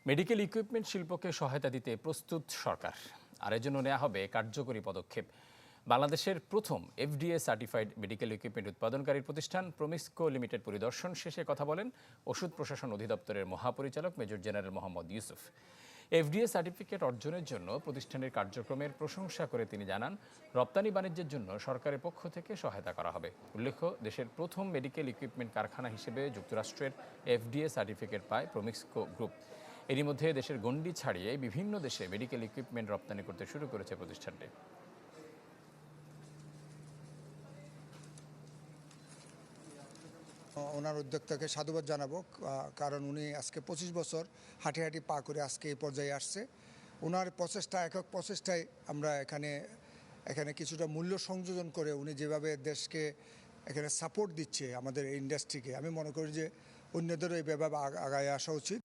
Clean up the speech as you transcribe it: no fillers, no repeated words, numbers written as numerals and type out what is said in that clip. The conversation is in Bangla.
মেডিকেল ইকুইপমেন্ট শিল্পকে সহায়তা দিতে প্রস্তুত সরকার, আর এজন্য নেওয়া হবে কার্যকরী পদক্ষেপ। বাংলাদেশের প্রথম এফডিএ সার্টিফাইড মেডিকেল ইকুইপমেন্ট উৎপাদনকারী প্রতিষ্ঠান প্রমিসকো লিমিটেড পরিদর্শন শেষে কথা বলেন ওষুধ প্রশাসন অধিদপ্তরের মহাপরিচালক major general Mohammad Yusuf. FDA certificate অর্জনের জন্য প্রতিষ্ঠানের কার্যক্রমের প্রশংসা করে তিনি জানান, রপ্তানি বাণিজ্যের জন্য সরকারের পক্ষ থেকে সহায়তা করা হবে। উল্লেখ্য, দেশের প্রথম মেডিকেল ইকুইপমেন্ট কারখানা হিসেবে যুক্তরাষ্ট্রের এফডিএ সার্টিফিকেট পায় প্রমিসকো গ্রুপ। এরই মধ্যে দেশের গণ্ডি ছাড়িয়ে বিভিন্ন দেশে মেডিকেল ইকুইপমেন্ট রপ্তানি করতে শুরু করেছে প্রতিষ্ঠানটি। ওনার উদ্যোক্তাকে সাধুবাদ জানাবো, কারণ উনি আজকে 25 বছর হাঁটি হাঁটি পা করে আজকে এই পর্যায়ে আসছে। ওনার প্রচেষ্টা, একক প্রচেষ্টায় আমরা এখানে কিছুটা মূল্য সংযোজন করে উনি যেভাবে দেশকে এখানে সাপোর্ট দিচ্ছে আমাদের এই ইন্ডাস্ট্রিকে, আমি মনে করি যে অন্যদেরও এইভাবে আগায় আসা উচিত।